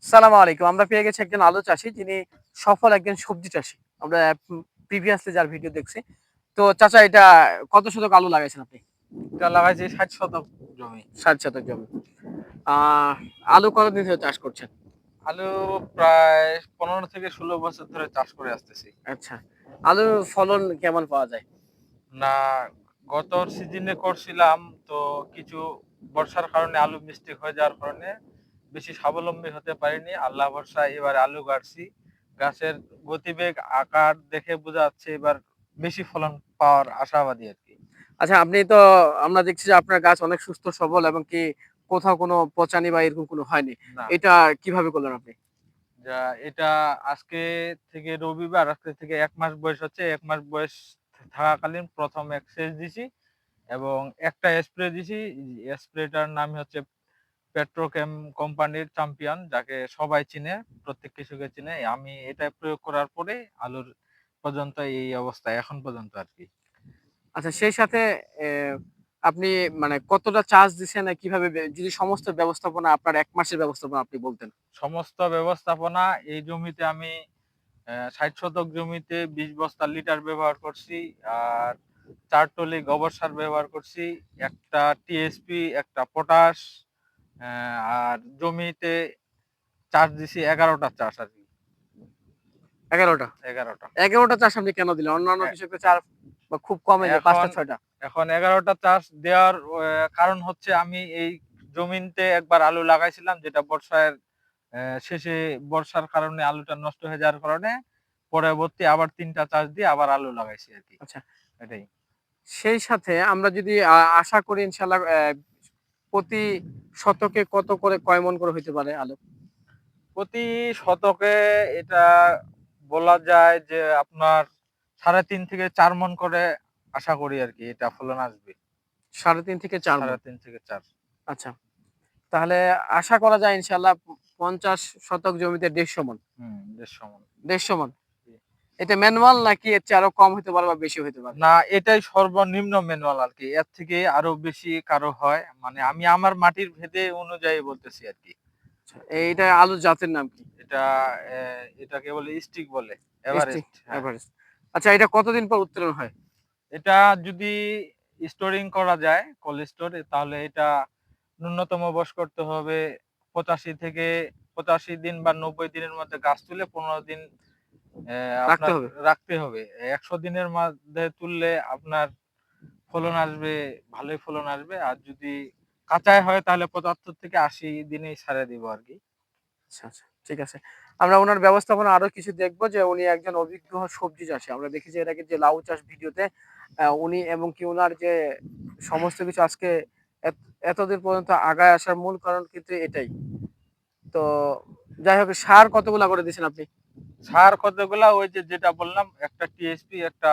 সালাম আলাইকুম। আমরা পেয়ে গেছি একজন আলু চাষী যিনি সফল একজন সবজি চাষী। আমরা প্রিভিয়াসলি যার ভিডিও দেখছি। তো চাচা এটা কত শতক আলু লাগাইছেন আপনি? এটা লাগাইছি ৬০ শতক জমি। ৬০ শতক জমি। আহ আলু কতদিন ধরে চাষ করছেন? আলু প্রায় ১৫ থেকে ১৬ বছর ধরে চাষ করে আসতেছি। আচ্ছা। আলুর ফলন কেমন পাওয়া যায়? না, গত সিজনে করছিলাম, তো কিছু বর্ষার কারণে আলু মিস্টেক হয়ে যাওয়ার কারণে বেশি স্বাবলম্বী হতে পারিনি। আল্লাহ ভরসায় এবার আলু গাড়ছি। গাছের গতিবেগ আকার দেখে বোঝা যাচ্ছে এবার বেশি ফলন পাওয়ার আশাবাদী আরকি। আচ্ছা, আপনি তো আমরা দেখছি যে আপনার গাছ অনেক সুস্থ সবল এবং কি কোথাও কোনো পচানি বা এরকম কোনো হয়নি। না, এটা কিভাবে করলেন আপনি? যা এটা আজকে থেকে রবিবার, আজকে থেকে ১ মাস বয়স হচ্ছে। ১ মাস বয়স থাকাকালীন ১ম এক সেচ দিছি এবং একটা স্প্রে দিছি। স্প্রেটার নাম হচ্ছে পেট্রোকেম কোম্পানির চ্যাম্পিয়ন, যাকে সবাই চিনে, প্রত্যেক কৃষকে চিনে। আমি এটা প্রয়োগ করার পরে আলুর পর্যন্ত এই অবস্থা এখন পর্যন্ত আরকি। আচ্ছা, সেই সাথে আপনি মানে কতটা চার্জ দিছেন কিভাবে যদি সমস্ত ব্যবস্থাপনা আপনার ১ মাসের ব্যবস্থাপনা আপনি বলতেন? সমস্ত ব্যবস্থাপনা এই জমিতে আমি ৬০ শতক জমিতে ২০ বস্তা লিটার ব্যবহার করছি। আর ৪ টলি গোবর সার ব্যবহার করছি। একটা টিএসপি, একটা পটাশ, আর জমিতে চাষ দিছি ১১ টা চাষ আরকি। ১১ টা। ১১ টা। ১১ টা চাষ আপনি কেন দিলেন? অন্যান্য এ কৃষকরা ৪ বা খুব কমে যে ৫ এখন টা ৬ টা। এখন ১১ টা চাষ দেওয়ার কারণ হচ্ছে আমি এই জমিতে একবার আলু লাগাইছিলাম, যেটা বর্ষার শেষে বর্ষার কারণে আলুটা নষ্ট হয়ে যাওয়ার কারণে পরবর্তী আবার ৩ টা চাষ দিয়ে আবার আলু লাগাইছি আরকি। আচ্ছা। এটাই। সেই সাথে আমরা যদি আশা করি ইনশাআল্লাহ প্রতি শতকে কত করে কয় মন করে হইতে পারে আলু? প্রতি শতকে এটা বলা যায় যে আপনার ৩.৫ থেকে ৪ মণ করে আশা করি আরকি এটা ফলন আসবে। ৩.৫ থেকে ৪ মণ। ৩.৫ থেকে ৪। আচ্ছা। তাহলে আশা করা যায় ইনশাআল্লাহ ৫০ শতক জমিতে ১৫০ মণ। হুম, ১৫০ মণ। ১৫০ মণ। জি। এটা ম্যানুয়াল নাকি এর চেয়ে আরো কম হইতে পারে বা বেশি হইতে পারে? না, এটাই সর্বনিম্ন ম্যানুয়াল আরকি। এর থেকে আরো বেশি কারো হয়। মানে আমি আমার মাটির ভেদে অনুযায়ী বলতেছি আরকি। আচ্ছা, এইটা আলুর জাতের নাম কি? এটা এ এটাকে বলে স্টিক বলে। এসটি এভারেস্ট, হ্যাঁ। এভারেস্ট। আচ্ছা, এটা কতদিন পর উত্তোলন হয়? এটা যদি স্টোরিং করা যায় কোল্ড স্টোরে, তাহলে এটা ন্যূনতম বয়স করতে হবে ৮৫ থেকে ৮৫ দিন বা ৯০ দিনের মধ্যে গাছ তুলে ১৫ দিন রাখতে আপনার হবে? রাখতে হবে। ১০০ দিনের মধ্যে তুললে আপনার ফলন আসবে, ভালোই ফলন আসবে। আর যদি কাঁচাই হয় তাহলে ৭৫ থেকে ৮০ দিনেই ছাড়ে দিব আরকি। আচ্ছা, আচ্ছা। ঠিক আছে। আমরা উনার ব্যবস্থাপনা আরো কিছু দেখব যে উনি একজন অভিজ্ঞ সবজি চাষী। আমরা দেখেছি এর আগে যে লাউ চাষ ভিডিওতে উনি এবং কি উনার যে সমস্ত কিছু আজকে এত এতদিন পর্যন্ত আগায় আসার মূল কারণ কিন্তু এটাই। তো যাই হোক, সার কতগুলা করে দিছেন আপনি? সার কতগুলা, ওই যে যেটা বললাম, একটা টিএসপি, একটা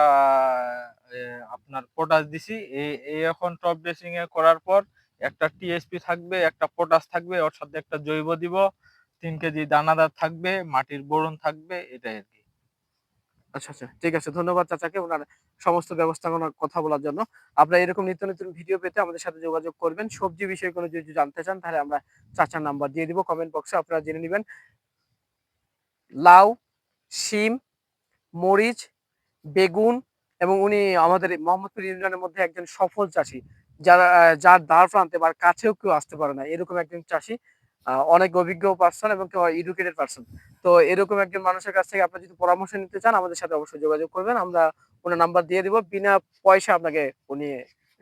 এ আপনার পটাশ দিছি। এই এখন টপ ড্রেসিং এ করার পর একটা টিএসপি থাকবে, একটা পটাশ থাকবে, ওর সাথে একটা জৈব দিব। ৩ কেজি দানাদার থাকবে, মাটির বোরন থাকবে, এটাই আরকি। আচ্ছা, আচ্ছা। ঠিক আছে। ধন্যবাদ চাচাকে উনার সমস্ত ব্যবস্থাপনার কথা বলার জন্য। আপনারা এরকম নিত্য নতুন ভিডিও পেতে আমাদের সাথে যোগাযোগ করবেন। সবজি বিষয়ে কোনো যদি জানতে চান তাহলে আমরা চাচার নাম্বার দিয়ে দিব কমেন্ট বক্সে, আপনারা জেনে নিবেন। লাউ, শিম, মরিচ, বেগুন এবং উনি আমাদের এই মোহাম্মদপুর ইউনিয়নের মধ্যে একজন সফল চাষী। যার দ্বার প্রান্তে বা কাছেও কেউ আসতে পারে না। এরকম একজন চাষী। অনেক অভিজ্ঞ পারসন এবং কেউ এডুকেটেড পারসন। তো এরকম একজন মানুষের কাছ থেকে আপনারা যদি পরামর্শ নিতে চান আমাদের সাথে অবশ্যই যোগাযোগ করবেন। আমরা উনার নাম্বার দিয়ে দিব। বিনা পয়সায় আপনাকে উনি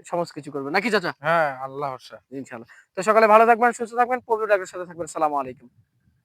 সমস্ত কিছু করবেন। নাকি চাচা? হ্যাঁ, আল্লাহ ভরসা। ইনশাআল্লাহ। তো সকালে ভালো থাকবেন, সুস্থ থাকবেন, পবিত্র ডাকের সাথে থাকবেন। সালামু আলাইকুম।